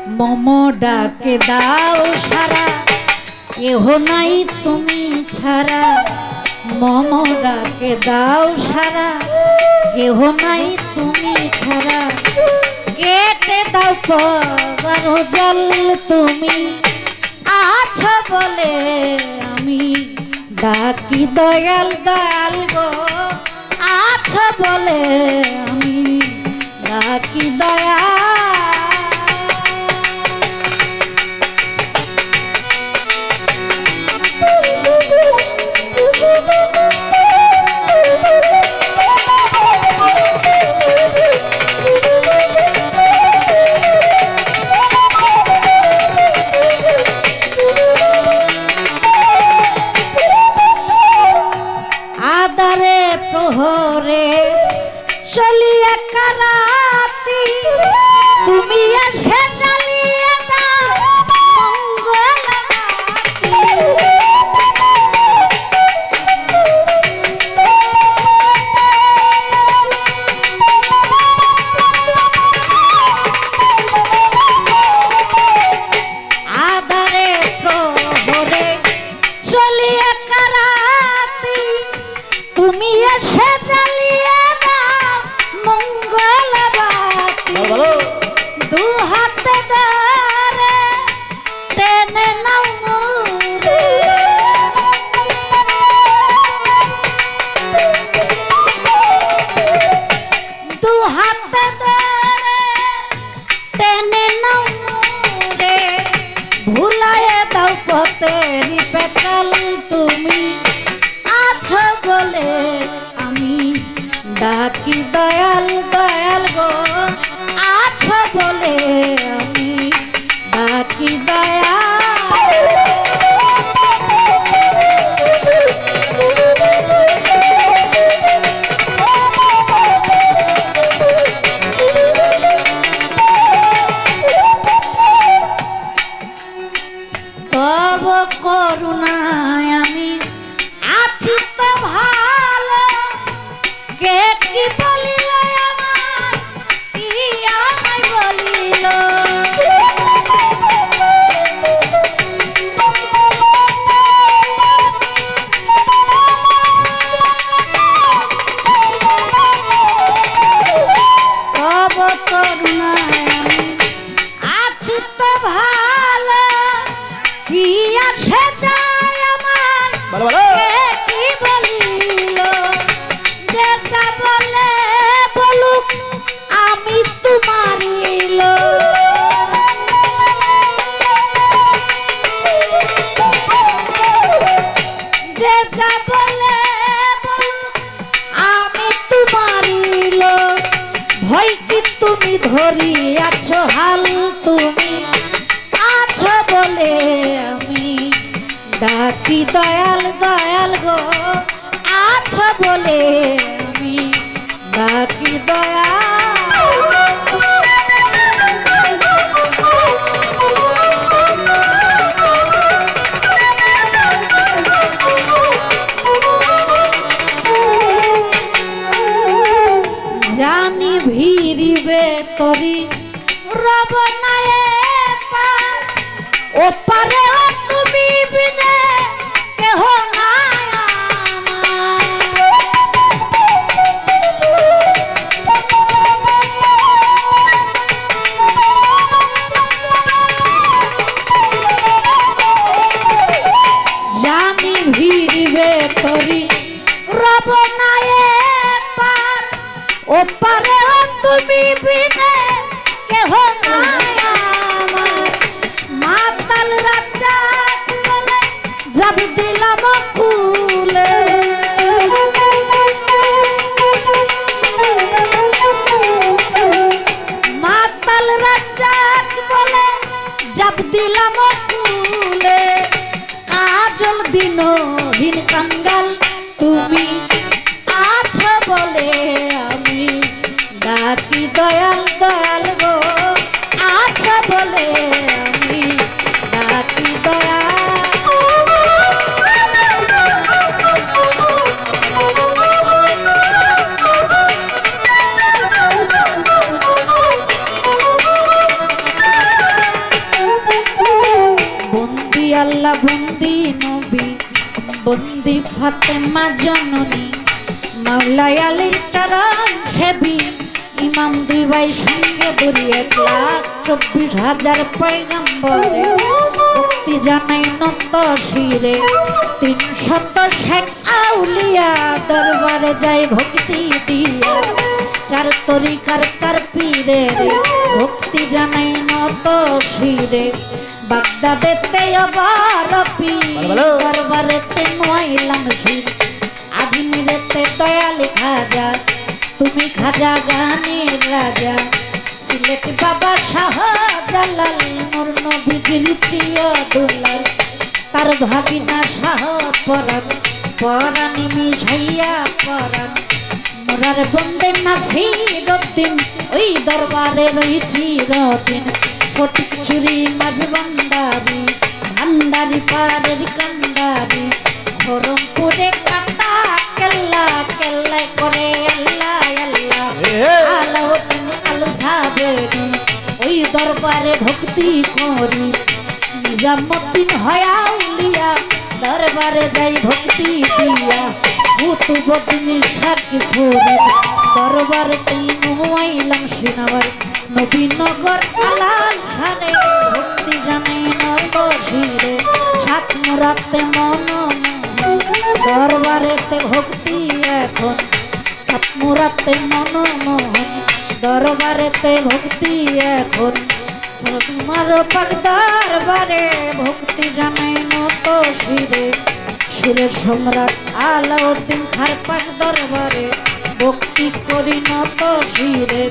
মম ডাকে দাও সারা, কেহ নাই তুমি ছাড়া। মম ডাকে দাও সারা, কেহ নাই তুমি ছাড়া। কেটে দাও পবার জল, তুমি আছো বলে আমি ডাকি দয়াল দয়াল গো। আছো বলে আমি ডাকি দয়াল। আদারে প্রহরে চলিয়া কারাতি, তুমি এসে জ্বালিয়ে দাও মঙ্গল বাতি। আদারে প্রহরে চলিয়া কারাতি, তুমি এসে জ্বালিয়ে দাও মঙ্গল বাতি। দু হাতে ধরে টেনে নাও মোরে, দু হাতে ধরে টেনে নাও মোরে। ভুলায়ে দাও পথের পেতাল, তুমি আছো বলে আমি ডাকি দয়াল দয়াল গো। আছো বলে আমি ডাকি দয়াল। তব করুণায় আমি আছি তো ভালো, কে কি বলিল আমার, কি আমায় বলিল। তব করুণায় আমি আছি তো ভালো, কি আসে যায় আমার, কে কি বলিল। যে যা বলে বলুক আমি তোমারই লোক। যে যা বলে বলুক আমি তোমারই লোক। ভয় কি তুমি ধরিয়াছ হাল, তুমি আছো বলে আমি ডাকি দয়াল দয়াল গো। আছো বলে আমি ডাকি দয়াল। জানি ভিড়িবে তরি রব নায়ে পার, ও পারে তুমি বিনে কেহ নাই আমার। জানি ভিড়িবে তরি রব নায়ে পার, ও পারে তুমি বিনে কেহ নাই আমার। মাতাল রাজা বলে যাব দিলাম খুলে, মাতাল রাজা বলে যাব দিলাম খুলে। কাজল দিনহীন কাঙ্গাল, তুমি আছো বলে আমি ডাকি দয়াল দয়াল গো। আছো বলে আমি ডাকি দয়াল। বন্দি ফাতেমা জননী মাওলাই আলীর চরণ সেবী ইমাম দুই ভাই সঙ্গে দুরি 1,24,000 পয়গম্বরে ভক্তি জানাই নত শিরে 360 আউলিয়া দরবারে যাই ভক্তি দিয়া 4 তরিকার 4 পীরের ভক্তি জানাই নত শিরে বাগদাদেতে আবার পীর দরবারেতে নয়লাম শির আজমিরেতে দয়ালি খাজা তুমি খাজা গানের রাজা সিলেট বাবা শাহ জালাল মোর নবীজির প্রিয় দুলাল তার ভাগিনা শাহ পরাণ পরাণী মিশাইয়া পরাণ মোরার বন্দে নাসির উদ্দিন ওই দরবারে রয়েছি চিরদিন ফটিক চুরি মাঝ ভান্ডারি ভান্ডারি পাড়ের কান্ডারি খরমপুরে কাটা কেল্লা কেল্লায় করে আল্লাহ আল্লাহ আলাউদ্দিন আল সাবেরি ওই দরবারে ভক্তি করি নিজামুদ্দিন হয় আউলিয়া দরবারে যাই ভক্তি দিয়া কুতুবুদ্দিন সাকি ফুরে দরবারে তিন হুয়াইলাম সিনাবার নবীনগর আলাল সারে ভক্তি জানাই নত শিরে সাত মুরাতে মন দরবারেতে ভক্তি এখন সাত মুরাতে মন মোহন দরবারেতে ভক্তি এখন তোমার পাক দরবারে ভক্তি জানাই নত শিরে সুরের সম্রাট আলাউদ্দিন খার পাক দরবারে ভক্তি করি নত শিরে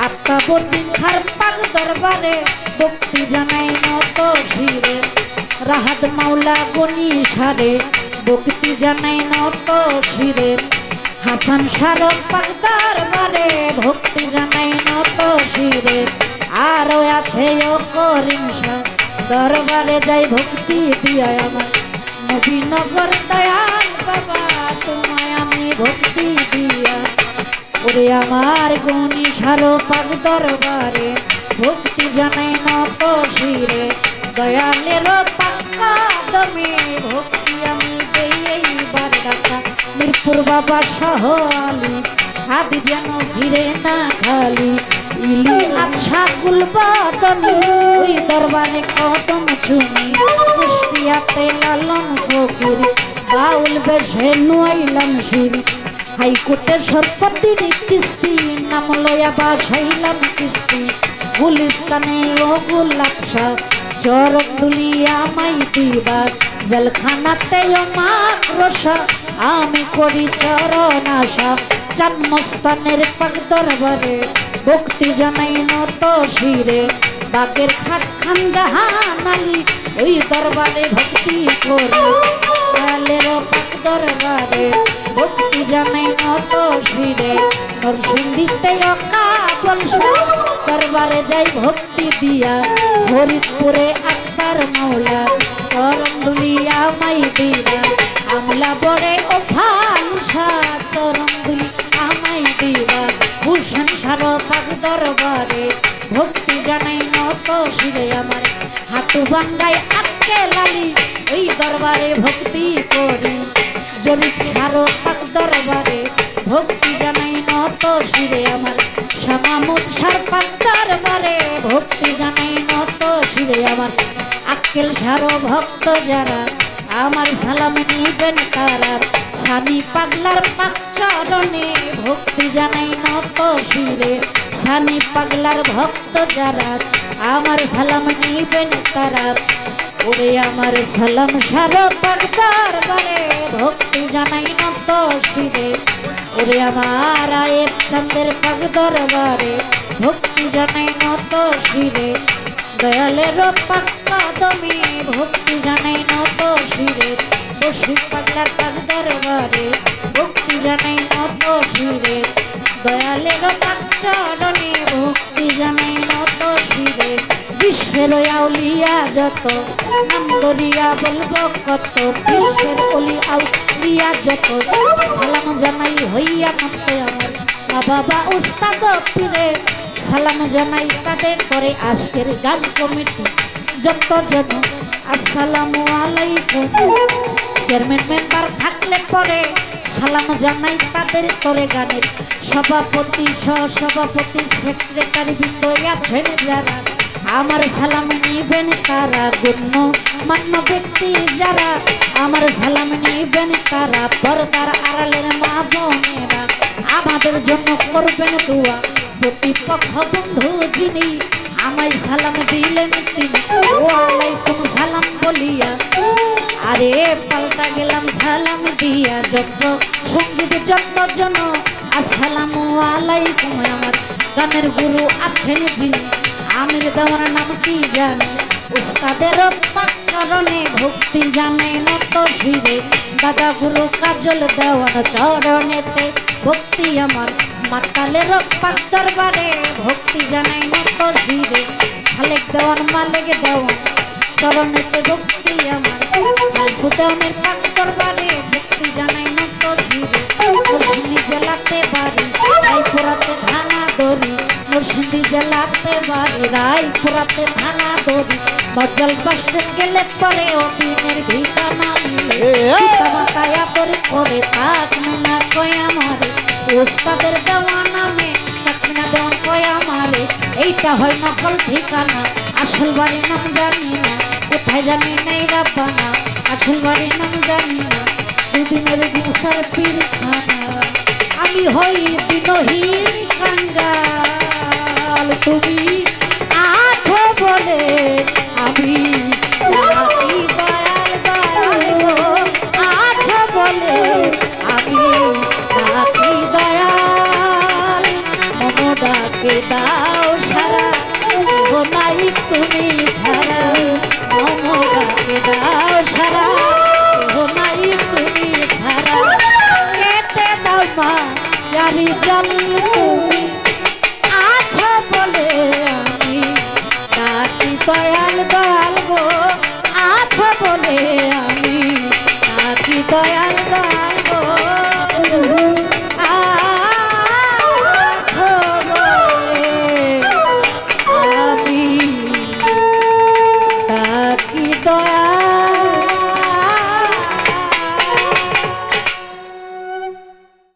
আফতাবুদ্দিন খার পাক দরবারে ভক্তি জানাই নত শিরে রাহাত মাওলা গনি সারে ভক্তি জানাই নত শিরে হাসান শাহ পাক দরবারে ভক্তি জানাই নত শিরে আরো আছে ও করিম শাহ দরবারে যাই ভক্তি দিয়া আমার নবীনগর দয়াল বাবা তোমায় আমি ভক্তি দিয়া ওরে আমার গুণী সারো পাক দরবারে ভক্তি জানাই নত শিরে দয়ালের পাক্কা দমে ভক্তি আমি দেই এইবার ডাকা মিরপুর বাবা শাহ আলী হাত যেন ফিরে না খালি ইলি আচ্ছা গুলবাদনী ওই দরবারে কদম চুনি কুষ্টিয়াতে লালন ফকির বাউল বেশে নুয়াইলাম শির হাইকোর্টের সরপতি কিস্তি নাম লয়া বাসাইলাম কিস্তি গুলিস্তানে ও গুলাপসা চরক দুলিয়া মাই দিবা জেলখানাতে ও মাকরসা আমি করি চরণ আশা জন্মস্থানের পাক দরবারে ভক্তি জানাই নত শিরে বাগের খাট খান জাহান আলী ওই দরবারে ভক্তি করে দয়ালের পাক দরবারে ভক্তি জানাই নত শিরে নরসিংদীতে কাবল দরবারে যাই ভক্তি দিয়া ফরিদপুরে আক্তার মাওলা চরণ দুলিয়া মাই দিবা আমলা বড়ে ও ফালুসা চরণ দুলি আমাই দিবা ভূষণ সার পাক দরবারে ভক্তি জানাই নত শিরে আমার হাতু বাঙ্গাই আটকে লালি ওই দরবারে ভক্তি করি জরিপ সার পাক দরবারে ভক্তি জানাই নত শিরে আমার শামামুদ সার পাক দরবারে ভক্তি জানাই নত শিরে আমার আক্কেল সার ভক্ত যারা আমার সালাম নিবেন তারা সানি পাগলার পাক চরণে ভক্তি জানাই নত শিরে সানি পাগলার ভক্ত যারা আমার সালাম নিবেন তারা ওরে আমার সালাম সার পাক দরবারে ভক্তি জানাই নত শিরে ওরে আমার আয়েব চন্দ্রের পাক দরবারে ভক্তি জানাই নত শিরে দয়ালের পাক কদমে ভক্তি জানাই নত শিরে বসি পাগলার পাক দরবারে ভক্তি জানাই নত শিরে দয়ালের পাক চরণে ভক্তি জানাই নত শিরে বিশ্বের আউলিয়া যত নাম করিয়া বলবো কত বিশ্বের অলি আউলিয়া যত সালাম জানাই হইয়া মতে আমার বাবা উস্তাদ পীরে সালাম জানাই তাদের করে আজকের গান কমিটি যত জন আসসালামু আলাইকুম চেয়ারম্যান মেম্বার থাকলে পরে সালাম জানাই তাদের তরে গানের সভাপতি সহসভাপতি সেক্রেটারি বৃন্দ আছেন যারা আমার সালাম নিবেন তারা গণ্য মান্য ব্যক্তি যারা আমার সালাম নিবেন তারা পর্দার আড়ালের মা বোনেরা আমাদের জন্য করবেন দোয়া প্রতিপক্ষ বন্ধু যিনি আমায় সালাম দিলেন তিনি ওয়ালাইকুম সালাম বলিয়া আরে পাল্টা গেলাম সালাম দিয়া যত সঙ্গীত যত জন আসসালামু আলাইকুম আমার গানের গুরু আছেন যিনি আমির দেওয়ার নাম কি জানে উস্তাদের চরণে ভক্তি জানে নত শিরে দাদা গুরু কাজল দেওয়ার চরণেতে ভক্তি আমার মাতালের পাক দরবারে ভক্তি জানাই নত শিরে খালেক দেওয়ান মালেক দেওয়ান চরণেতে ভক্তি আমার দেওয়ানের পাক দরবারে ভক্তি জানাই নত শিরে মুর্শিদি জেলাতে বাড়ি রায়পুরাতে থানা দড়ি মুর্শিদি জেলাতে বাড়ি রায়পুরাতে থানা দড়ি বজল বাসে গেলে পরে অদিনের ভিটানা মিলে মাতায় আদর করে থাকবে না কয় আমারে ওস্তাদের দেওয়া নামে থাকবে না দেওয়া কয় আমারে এইটা হয় নকল ঠিকানা আসল বাড়ির নাম জানি না কোথায় জানি নেই রাব্বানা আসল বাড়ির নাম জানি না দুদিনের গুসার পিরখানা আমি হই দিনহীন কাঙ্গাল তুমি আছো বলে আমি ডাকি দয়াল দয়াল গো আছো বলে আমি ডাকি দয়াল মন ডাকে দাও সারা কেহ নাই তুমি ছাড়া মন ডাকে দাও সারা কেহ নাই তুমি ছাড়া কেটে দাও মা জানি জল তুমি আছো বলে আমি ডাকি দয়াল দয়াল গো আছো বলে